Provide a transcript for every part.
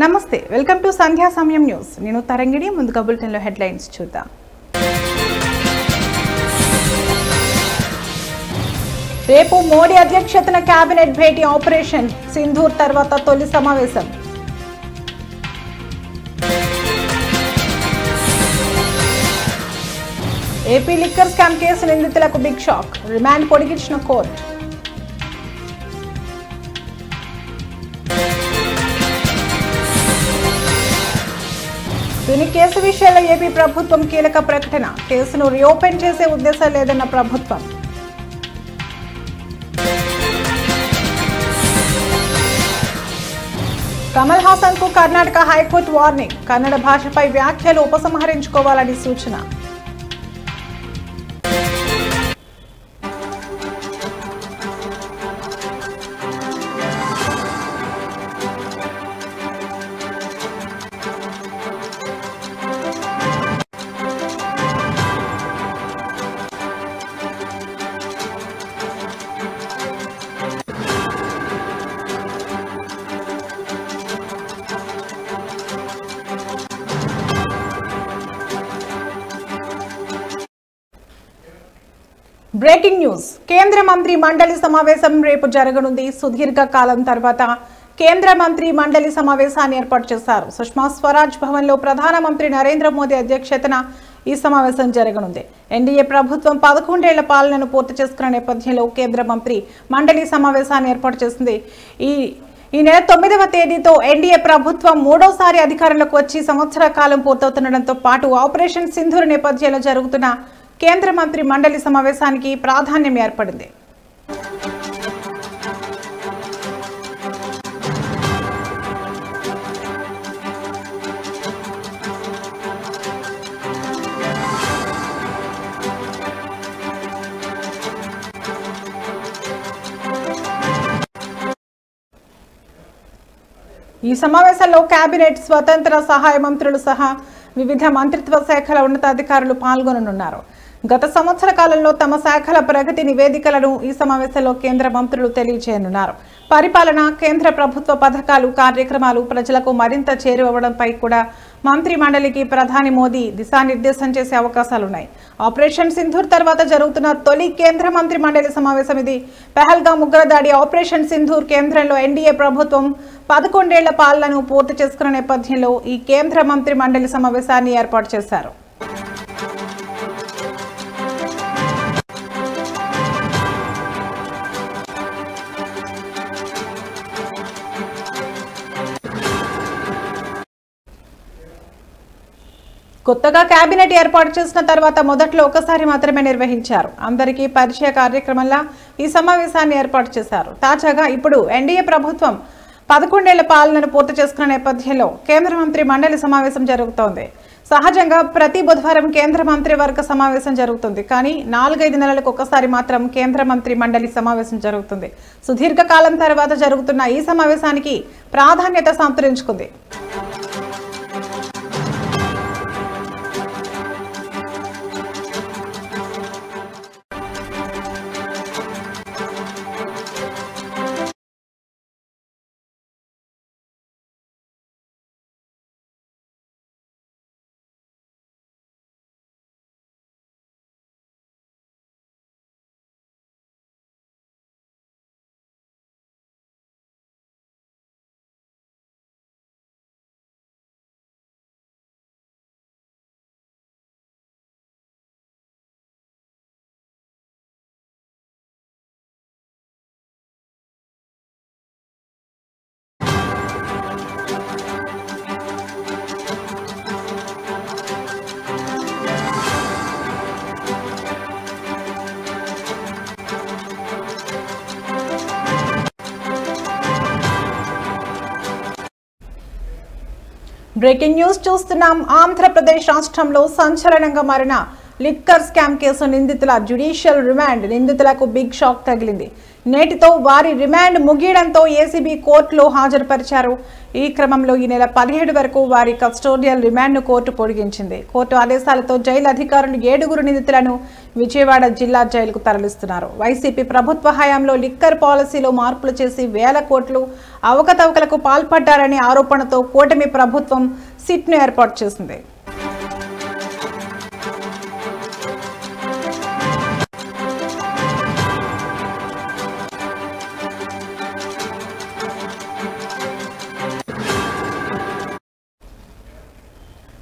నమస్తే welcome to సంధ్యా సమయం news నేను తరంగిణి ముందుగా బులెటిన్ లో హెడ్లైన్స్ చూద్దాం రేపు మోడీ అధ్యక్షతన కేబినెట్ భేటీ ఆపరేషన్ సింధూర్ తర్వాత తొలి సమావేశం ఏపీ లిక్కర్ స్కామ్ కేసు నిందితులకు బిగ్ షాక్ రిమాండ్ పొడిగించిన కోర్టు తుని కేసు విషయంలో ఏపీ ప్రభుత్వం కీలక ప్రకటన కేసును రీఓపెన్ చేసే ఉద్దేశం లేదన్న ప్రభుత్వం కమల్ హాసన్ కు కర్ణాటక హైకోర్టు వార్నింగ్ కన్నడ భాషపై వ్యాఖ్యలు ఉపసంహరించుకోవాలని సూచన బ్రేకింగ్ న్యూస్ కేంద్ర మంత్రి మండలి సమావేశం రేపు జరగనుంది సుదీర్ఘ కాలం తర్వాత కేంద్ర మంత్రి మండలి సమావేశాన్ని ఏర్పాటు చేశారు సుష్మా స్వరాజ్ భవన్ లో ప్రధానమంత్రి నరేంద్ర మోదీ అధ్యక్షతన ఈ సమావేశం జరగనుంది ఎన్డీఏ ప్రభుత్వం 11 ఏళ్ల పాలనను పూర్తి చేసుకున్న నేపథ్యంలో కేంద్ర మంత్రి మండలి సమావేశాన్ని ఏర్పాటు చేసింది ఈ నెల 9వ తేదీతో ఎన్డీఏ ప్రభుత్వం మూడోసారి అధికారంలోకి వచ్చి సంవత్సర కాలం పూర్తవుతుండటంతో పాటు ఆపరేషన్ సింధూర్ నేపథ్యంలో జరుగుతున్న కేంద్ర మంత్రి మండలి సమావేశానికి ప్రాధాన్యం ఏర్పడింది ఈ సమావేశంలో కేబినెట్ స్వతంత్ర సహాయ మంత్రులు సహా వివిధ మంత్రిత్వ శాఖల ఉన్నతాధికారులు పాల్గొననున్నారు గత సంవత్సర కాలంలో తమ శాఖల ప్రగతి నివేదికలను ఈ సమావేశంలో కేంద్ర మంత్రులు తెలియజేయనున్నారు పరిపాలన కేంద్ర ప్రభుత్వ పథకాలు కార్యక్రమాలు ప్రజలకు మరింత చేరువవడంపై కూడా మంత్రి మండలికి ప్రధాని మోదీ దిశానిర్దేశం చేసే అవకాశాలున్నాయి ఆపరేషన్ సింధూర్ తర్వాత జరుగుతున్న తొలి కేంద్ర మంత్రి మండలి సమావేశం ఇది పెహల్గాం ఉగ్రదాడి ఆపరేషన్ సింధూర్ కేంద్రంలో ఎన్డీఏ ప్రభుత్వం 11 ఏళ్ల పాలనను పూర్తి చేసుకున్న నేపథ్యంలో ఈ కేంద్ర మంత్రి మండలి సమావేశాన్ని ఏర్పాటు చేశారు కొత్తగా కేబినెట్ ఏర్పాటు చేసిన తర్వాత మొదట్లో ఒకసారి మాత్రమే నిర్వహించారు అందరికీ పరిచయ కార్యక్రమంలా ఈ సమావేశాన్ని ఏర్పాటు చేశారు తాజాగా ఇప్పుడు ఎన్డీఏ ప్రభుత్వం 11 ఏళ్ల పాలనను పూర్తి చేసుకున్న నేపథ్యంలో కేంద్ర మంత్రి మండలి సమావేశం జరుగుతోంది సహజంగా ప్రతి బుధవారం కేంద్ర మంత్రివర్గ సమావేశం జరుగుతుంది కానీ 4-5 నెలలకు ఒకసారి మాత్రం కేంద్ర మంత్రి మండలి సమావేశం జరుగుతుంది సుదీర్ఘకాలం తర్వాత జరుగుతున్న ఈ సమావేశానికి ప్రాధాన్యత సంతరించుకుంది బ్రేకింగ్ న్యూస్ చూస్తున్నాం ఆంధ్రప్రదేశ్ రాష్ట్రంలో సంచలనంగా మారిన లిక్కర్ స్కామ్ కేసు నిందితుల జ్యుడిషియల్ రిమాండ్ నిందితులకు బిగ్ షాక్ తగిలింది. నేటితో వారి రిమాండ్ ముగియడంతో ఏసీబీ కోర్టులో హాజరుపరిచారు. ఈ క్రమంలో ఈ నెల 17 వరకు వారి కస్టోడియల్ రిమాండ్ను కోర్టు పొడిగించింది. కోర్టు ఆదేశాలతో జైలు అధికారులు 7 నిందితులను విజయవాడ జిల్లా జైలుకు తరలిస్తున్నారు. వైసీపీ ప్రభుత్వ హయాంలో లిక్కర్ పాలసీలో మార్పులు చేసి వేల కోట్లు అవకతవకలకు పాల్పడ్డారనే ఆరోపణతో కూటమి ప్రభుత్వం సిట్ను ఏర్పాటు చేసింది.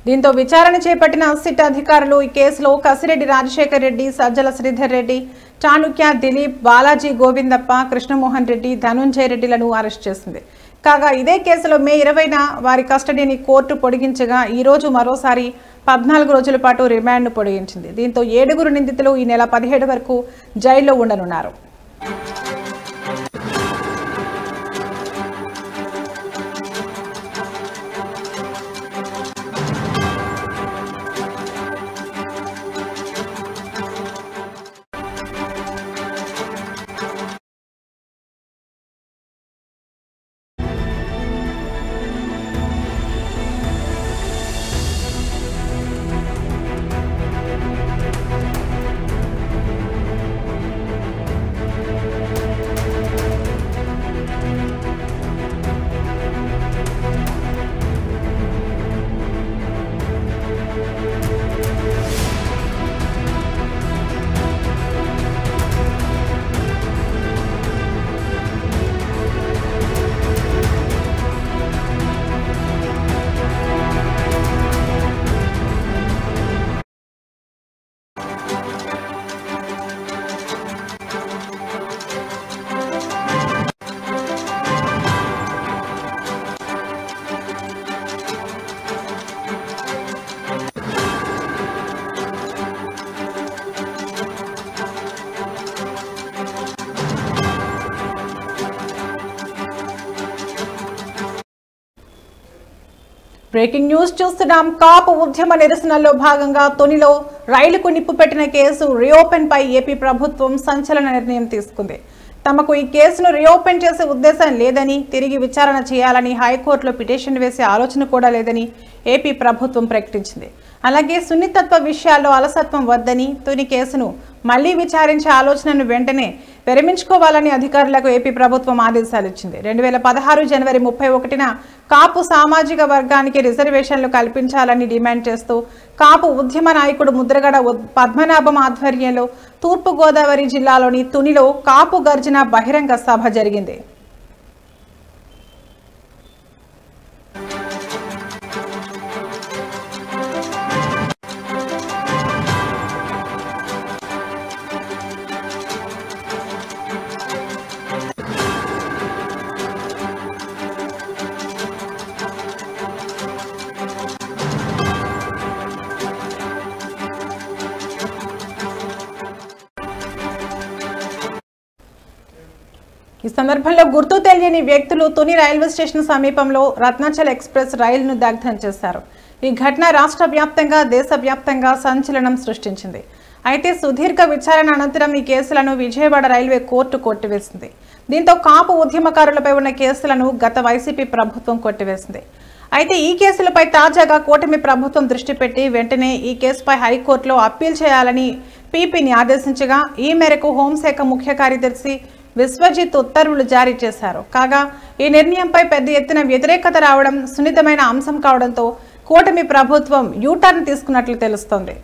దీంతో విచారణ చేపట్టిన సిట్ అధికారులు ఈ కేసులో కసిరెడ్డి రాజశేఖర్ రెడ్డి, సజ్జల శ్రీధర్ రెడ్డి, చాణుక్య దిలీప్, బాలాజీ గోవిందప్ప, కృష్ణమోహన్ రెడ్డి, ధనుంజయ రెడ్డిలను అరెస్ట్ చేసింది. కాగా ఇదే కేసులో మే 20న వారి కస్టడీని కోర్టు పొడిగించగా ఈ రోజు మరోసారి 14 రోజుల పాటు రిమాండ్ను పొడిగించింది. దీంతో 7 నిందితులు ఈ నెల 17 వరకు జైల్లో ఉండనున్నారు. బ్రేకింగ్ న్యూస్ చూస్తున్నాం. కాపు ఉద్యమ నిరసనల్లో భాగంగా తునిలో రైలుకు నిప్పు పెట్టిన కేసు రీఓపెన్ పై ఏపీ ప్రభుత్వం సంచలన నిర్ణయం తీసుకుంది. తమకు ఈ కేసును రీఓపెన్ చేసే ఉద్దేశం లేదని, తిరిగి విచారణ చేయాలని హైకోర్టులో పిటిషన్ వేసే ఆలోచన కూడా లేదని ఏపీ ప్రభుత్వం ప్రకటించింది. అలాగే సున్నితత్వ విషయాల్లో అలసత్వం వద్దని, తుని కేసును మళ్లీ విచారించే ఆలోచనను వెంటనే విరమించుకోవాలని అధికారులకు ఏపీ ప్రభుత్వం ఆదేశాలు ఇచ్చింది. 2016 జనవరి 31న కాపు సామాజిక వర్గానికి రిజర్వేషన్లు కల్పించాలని డిమాండ్ చేస్తూ కాపు ఉద్యమ నాయకుడు ముద్రగడ పద్మనాభం ఆధ్వర్యంలో తూర్పుగోదావరి జిల్లాలోని తునిలో కాపు గర్జన బహిరంగ సభ జరిగింది. ఈ సందర్భంలో గుర్తు తెలియని వ్యక్తులు తుని రైల్వే స్టేషన్ సమీపంలో రత్నాచల్ ఎక్స్ప్రెస్ రైలును దగ్ధం చేశారు. ఈ ఘటన రాష్ట్ర వ్యాప్తంగా, దేశవ్యాప్తంగా సంచలనం సృష్టించింది. అయితే సుదీర్ఘ విచారణ అనంతరం ఈ కేసులను విజయవాడ రైల్వే కోర్టు కొట్టివేసింది. దీంతో కాపు ఉద్యమకారులపై ఉన్న కేసులను గత వైసీపీ ప్రభుత్వం కొట్టివేసింది. అయితే ఈ కేసులపై తాజాగా కూటమి ప్రభుత్వం దృష్టి పెట్టి వెంటనే ఈ కేసుపై హైకోర్టులో అప్పీల్ చేయాలని పీపీని ఆదేశించగా ఈ మేరకు హోంశాఖ ముఖ్య కార్యదర్శి విశ్వజిత్ ఉత్తర్వులు జారీ చేశారు. కాగా ఈ నిర్ణయంపై పెద్ద ఎత్తున వ్యతిరేకత రావడం సున్నితమైన అంశం కావడంతో కూటమి ప్రభుత్వం యూటర్న్ తీసుకున్నట్లు తెలుస్తోంది.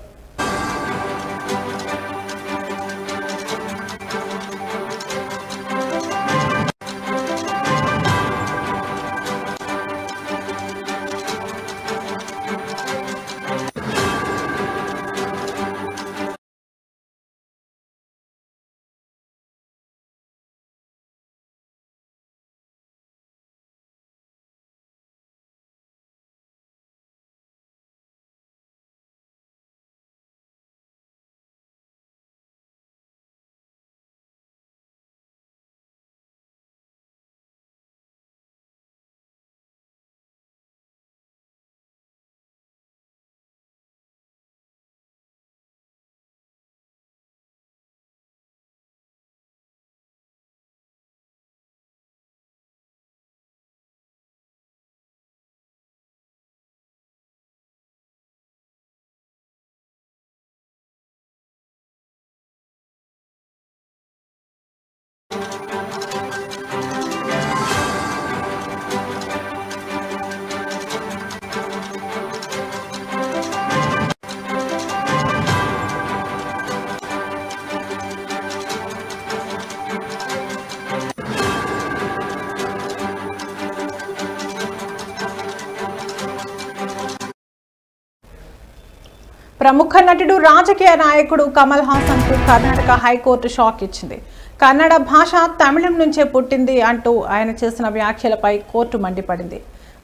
ప్రముఖ నటుడు రాజకీయ నాయకుడు కమల్ హాసన్ కు కర్ణాటక హైకోర్టు షాక్ ఇచ్చింది. కన్నడ భాష తమిళం నుంచే పుట్టింది అంటూ ఆయన చేసిన వ్యాఖ్యలపై కోర్టు మండిపడింది.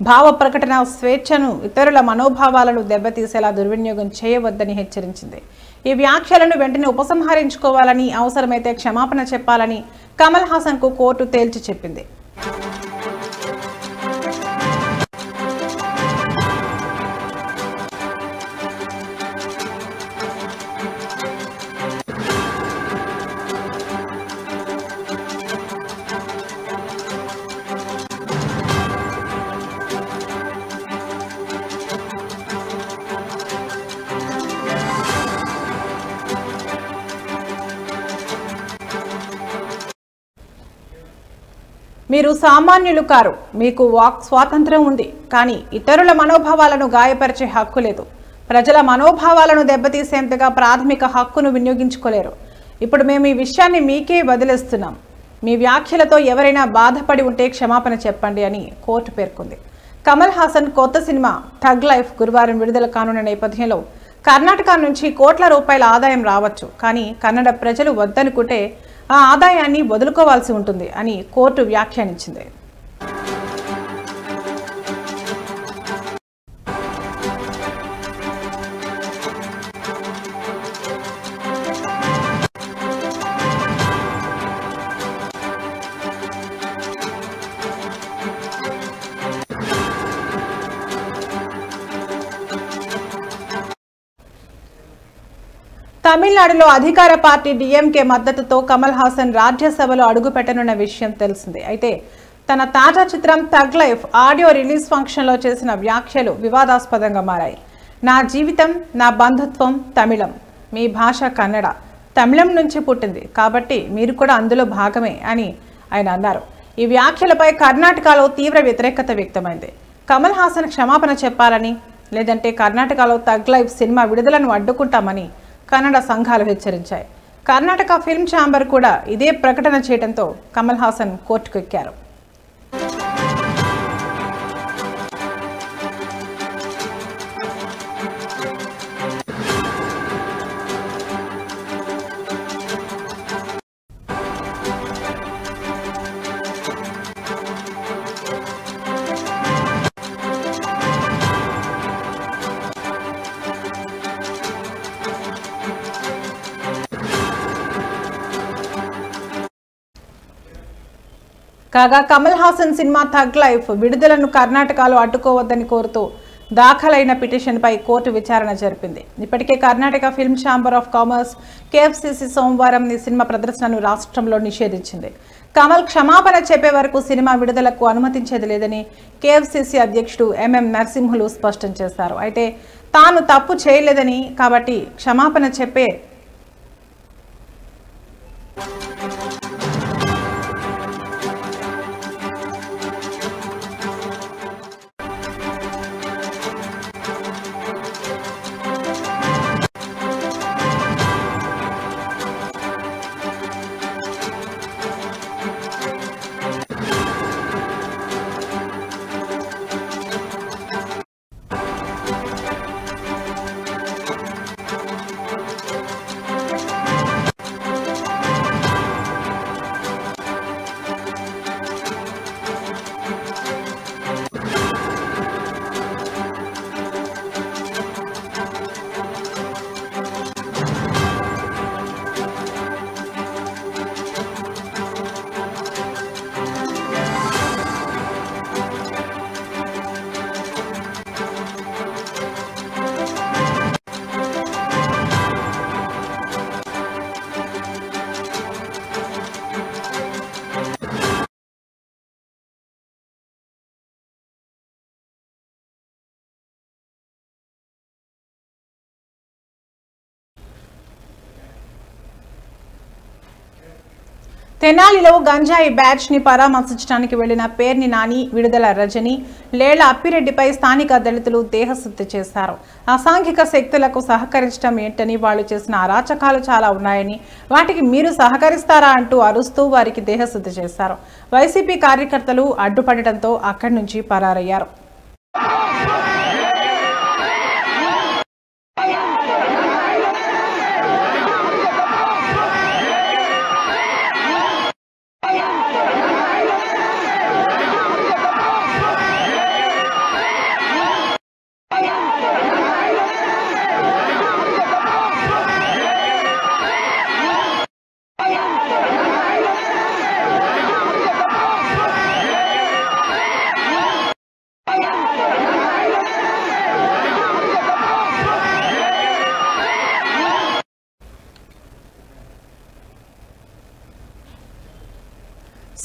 భావ ప్రకటన స్వేచ్ఛను, ఇతరుల మనోభావాలను దెబ్బతీసేలా దుర్వినియోగం చేయవద్దని హెచ్చరించింది. ఈ వ్యాఖ్యలను వెంటనే ఉపసంహరించుకోవాలని, అవసరమైతే క్షమాపణ చెప్పాలని కమల్ హాసన్ కు కోర్టు తేల్చి చెప్పింది. మీరు సామాన్యులు కారు, మీకు వాక్ స్వాతంత్రం ఉంది, కానీ ఇతరుల మనోభావాలను గాయపరిచే హక్కు లేదు. ప్రజల మనోభావాలను దెబ్బతీసేంతగా ప్రాథమిక హక్కును వినియోగించుకోలేరు. ఇప్పుడు మేము ఈ విషయాన్ని మీకే వదిలేస్తున్నాం. మీ వ్యాఖ్యలతో ఎవరైనా బాధపడి ఉంటే క్షమాపణ చెప్పండి అని కోర్టు పేర్కొంది. కమల్ హాసన్ కొత్త సినిమా థగ్ లైఫ్ గురువారం విడుదల కానున్న నేపథ్యంలో కర్ణాటక నుంచి కోట్ల రూపాయల ఆదాయం రావచ్చు, కానీ కన్నడ ప్రజలు వద్దనుకుంటే ఆ ఆదాయాన్ని వదులుకోవాల్సి ఉంటుంది అని కోర్టు వ్యాఖ్యానించింది. తమిళనాడులో అధికార పార్టీ డిఎంకే మద్దతుతో కమల్ హాసన్ రాజ్యసభలో అడుగుపెట్టనున్న విషయం తెలిసిందే. అయితే తన తాజా చిత్రం థగ్ లైఫ్ ఆడియో రిలీజ్ ఫంక్షన్లో చేసిన వ్యాఖ్యలు వివాదాస్పదంగా మారాయి. నా జీవితం, నా బంధుత్వం తమిళం, మీ భాష కన్నడ, తమిళం నుంచి పుట్టింది, కాబట్టి మీరు కూడా అందులో భాగమే అని ఆయన అన్నారు. ఈ వ్యాఖ్యలపై కర్ణాటకలో తీవ్ర వ్యతిరేకత వ్యక్తమైంది. కమల్ హాసన్ క్షమాపణ చెప్పాలని, లేదంటే కర్ణాటకలో థగ్ లైఫ్ సినిమా విడుదలను అడ్డుకుంటామని కన్నడ సంఘాలు హెచ్చరించాయి. కర్ణాటక ఫిల్మ్ ఛాంబర్ కూడా ఇదే ప్రకటన చేయడంతో కమల్ హాసన్ కోర్టుకు ఎక్కారు. కాగా Kamal Haasan cinema tug life విడుదలను కర్ణాటకలో అడ్డుకోవద్దని కోరుతూ దాఖలైన పిటిషన్పై కోర్టు విచారణ జరిపింది. ఇప్పటికే Karnataka film chamber of commerce KFCC సోమవారం ఈ సినిమా ప్రదర్శనను రాష్ట్రంలో నిషేధించింది. కమల్ క్షమాపణ చెప్పే వరకు సినిమా విడుదలకు అనుమతించేది లేదని కేఎఫ్సిసి అధ్యక్షుడు ఎంఎం నరసింహులు స్పష్టం చేశారు. అయితే తాను తప్పు చేయలేదని, కాబట్టి క్షమాపణ చెప్పే తెనాలిలో గంజాయి బ్యాచ్ ని పరామర్శించడానికి వెళ్లిన పేర్ని నాని, విడుదల రజని, లేళ్ల అప్పిరెడ్డిపై స్థానిక దళితులు దేహశుద్ధి చేశారు. అసాంఘిక శక్తులకు సహకరించడం ఏంటని, వాళ్లు చేసిన అరాచకాలు చాలా ఉన్నాయని, వాటికి మీరు సహకరిస్తారా అంటూ అరుస్తూ వారికి దేహశుద్ధి చేశారు. వైసీపీ కార్యకర్తలు అడ్డుపడటంతో అక్కడి నుంచి పరారయ్యారు.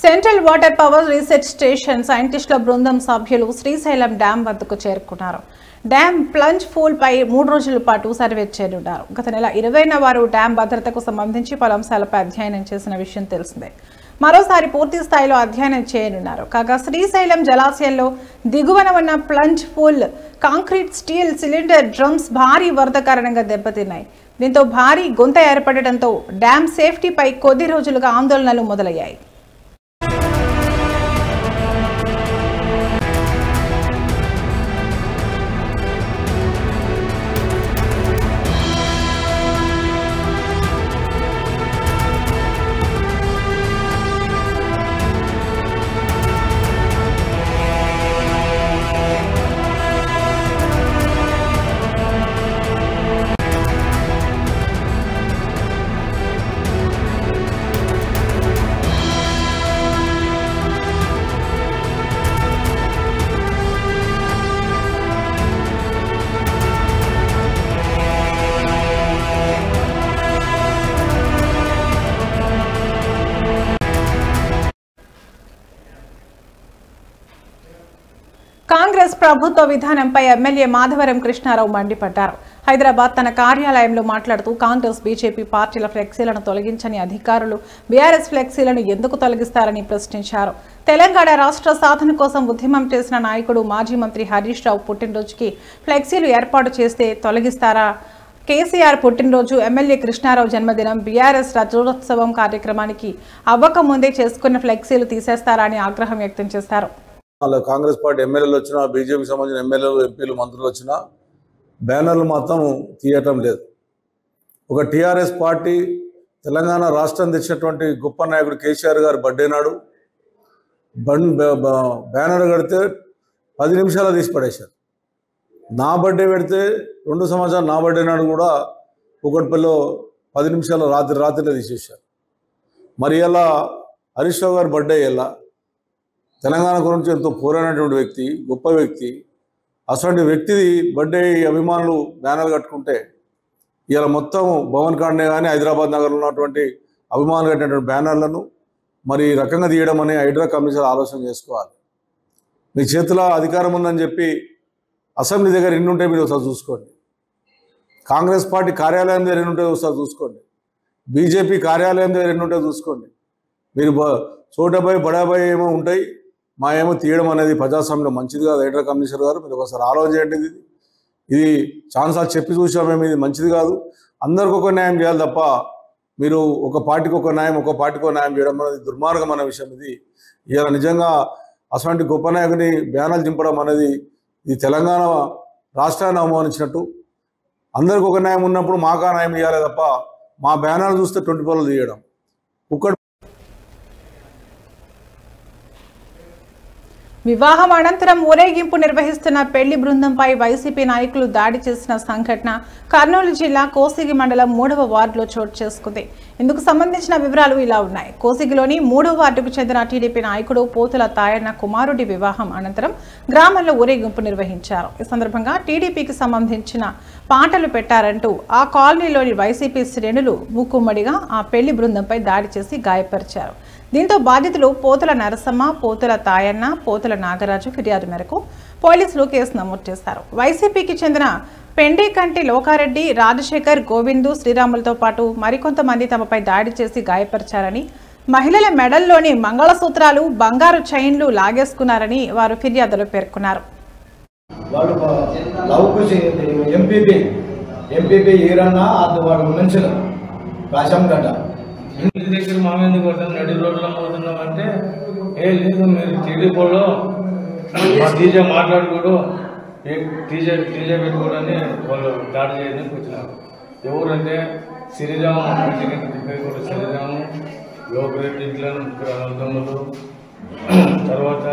Central water power research station సైంటిస్టుల బృందం సభ్యులు శ్రీశైలం డ్యాం వద్దకు చేరుకున్నారు. డ్యాం ప్లంజ్ పూల్ పై 3 రోజుల పాటు సర్వే చేయనున్నారు. గత నెల 20న వారు డ్యాం భద్రతకు సంబంధించి పలు అంశాలపై అధ్యయనం చేసిన విషయం తెలిసిందే. మరోసారి పూర్తి స్థాయిలో అధ్యయనం చేయనున్నారు. కాగా శ్రీశైలం జలాశయంలో దిగువన ఉన్న plunge pool concrete, steel cylinder drums భారీ వరద కారణంగా దెబ్బతిన్నాయి. దీంతో భారీ గుంత ఏర్పడటంతో డ్యాం సేఫ్టీపై కొద్ది రోజులుగా ఆందోళనలు మొదలయ్యాయి. కాంగ్రెస్ ప్రభుత్వ విధానంపై ఎమ్మెల్యే మాధవరం కృష్ణారావు మండిపడ్డారు. హైదరాబాద్ తన కార్యాలయంలో మాట్లాడుతూ కాంగ్రెస్, బీజేపీ పార్టీల ఫ్లెక్సీలను తొలగించని అధికారులు బీఆర్ఎస్ ఫ్లెక్సీలను ఎందుకు తొలగిస్తారని ప్రశ్నించారు. తెలంగాణ రాష్ట్ర సాధన కోసం ఉద్యమం చేసిన నాయకుడు మాజీ మంత్రి హరీష్ రావు పుట్టినరోజుకి ఫ్లెక్సీలు ఏర్పాటు చేస్తే తొలగిస్తారా? కేసీఆర్ పుట్టినరోజు, ఎమ్మెల్యే కృష్ణారావు జన్మదినం, బీఆర్ఎస్ రజోత్సవం కార్యక్రమానికి అవ్వకముందే చేసుకున్న ఫ్లెక్సీలు తీసేస్తారా అని ఆగ్రహం వ్యక్తం చేశారు. కాంగ్రెస్ పార్టీ ఎమ్మెల్యేలు వచ్చినా, బీజేపీకి సంబంధించిన ఎమ్మెల్యేలు, ఎంపీలు, మంత్రులు వచ్చినా బ్యానర్లు మాత్రం తీయటం లేదు. ఒక టీఆర్ఎస్ పార్టీ తెలంగాణ రాష్ట్రం తెచ్చినటువంటి గొప్ప నాయకుడు కేసీఆర్ గారు బర్త్డే నాడు బ్యానర్ కడితే 10 నిమిషాలు తీసి పడేశారు. నా బర్త్డే పెడితే 2 సంవత్సరాలు నా బర్త్డే నాడు కూడా కూకట్పల్లిలో 10 నిమిషాలు రాత్రిలో తీసేశారు. మరి ఇలా హరీష్ రావు గారు బర్త్డే ఇలా తెలంగాణ గురించి ఎంతో పోరాడినటువంటి వ్యక్తి, గొప్ప వ్యక్తి, అటువంటి వ్యక్తిది బర్త్డే అభిమానులు బ్యానర్లు కట్టుకుంటే ఇలా మొత్తం భవన్ కాండే కానీ హైదరాబాద్ నగర్లో ఉన్నటువంటి అభిమానులు కట్టినటువంటి బ్యానర్లను మరి రకంగా తీయడం అని హైడ్రా కమిషనర్ ఆలోచన చేసుకోవాలి. మీ చేతిలో అధికారం ఉందని చెప్పి అసెంబ్లీ దగ్గర ఎన్ని ఉంటాయి మీరు ఒకసారి చూసుకోండి. కాంగ్రెస్ పార్టీ కార్యాలయం దగ్గర ఎన్ని ఉంటాయో ఒకసారి చూసుకోండి. బీజేపీ కార్యాలయం దగ్గర ఎన్ని ఉంటాయో చూసుకోండి. మీరు చోటబాయ్ బడాబాయ్ ఏమో ఉంటాయి, మా ఏమో తీయడం అనేది ప్రజాస్వామ్యంలో మంచిది కాదు. హైడ్రా కమిషనర్ గారు మీరు ఒకసారి ఆలోచన చేయండి. ఇది చాలాసార్లు చెప్పి చూసామేమి, ఇది మంచిది కాదు. అందరికి ఒక న్యాయం చేయాలి తప్ప మీరు ఒక పార్టీకి ఒక న్యాయం, ఒక పార్టీకి ఒక న్యాయం చేయడం అనేది దుర్మార్గమైన విషయం. ఇది ఇలా నిజంగా అటువంటి గొప్ప నాయకుని బ్యానర్లు చింపడం అనేది ఇది తెలంగాణ రాష్ట్రాన్ని అవమానించినట్టు. అందరికి ఒక న్యాయం ఉన్నప్పుడు మాకు ఆ న్యాయం ఇవ్వాలి తప్ప మా బ్యానర్లు చూస్తే 20 పనులు తీయడం. వివాహం అనంతరం ఊరేగింపు నిర్వహిస్తున్న పెళ్లి బృందంపై వైసీపీ నాయకులు దాడి చేసిన సంఘటన కర్నూలు జిల్లా కోసిగి మండలం 3వ వార్డులో చోటు చేసుకుంది. ఇందుకు సంబంధించిన వివరాలు ఇలా ఉన్నాయి. కోసిగిలోని 3వ వార్డుకు చెందిన టీడీపీ నాయకుడు పోతుల తాయన్న కుమారుడి వివాహం అనంతరం గ్రామంలో ఊరేగింపు నిర్వహించారు. ఈ సందర్భంగా టీడీపీకి సంబంధించిన పాటలు పెట్టారంటూ ఆ కాలనీలోని వైసీపీ శ్రేణులు మూకుమ్మడిగా ఆ పెళ్లి బృందంపై దాడి చేసి గాయపరిచారు. దీంతో బాధితులు పోతుల నరసమ్మ, పోతుల తాయన్న, పోతుల నాగరాజు ఫిర్యాదు మేరకు పోలీసులు కేసు నమోదు చేశారు. వైసీపీకి చెందిన పెండేకంటి లోకారెడ్డి, రాజశేఖర్, గోవిందు, శ్రీరాములతో పాటు మరికొంతమంది తమపై దాడి చేసి గాయపరిచారని, మహిళల మెడల్లోని మంగళసూత్రాలు, బంగారు చైన్లు లాగేసుకున్నారని వారు ఫిర్యాదులో పేర్కొన్నారు. ఇంటి దగ్గర మామెందుకు కొడతాం, నడి రోడ్లో పోతున్నాం అంటే ఏ లేదు మీరు టీడీపీలో మా టీజే మాట్లాడుకోడు, టీజే పెట్టుకోడని వాళ్ళు దాడి చేయడానికి వచ్చినారు. ఎవరంటే శ్రీరాము, కూడా శ్రీరాము, లోకరెడ్డి ఇంట్లో తమ్ముడు, తర్వాత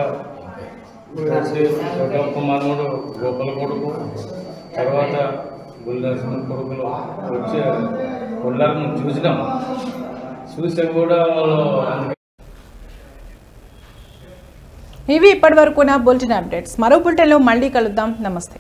గొప్ప మనముడు గోపాల కొడుకు, తర్వాత గుల్దర్శన కొడుకులు వచ్చి కొల్లారు చూసినాం. చూస్తే కూడా ఇవి ఇప్పటి వరకు నా బులెటిన్ అప్డేట్స్. మరో బులెటిన్లో మళ్ళీ కలుద్దాం. నమస్తే.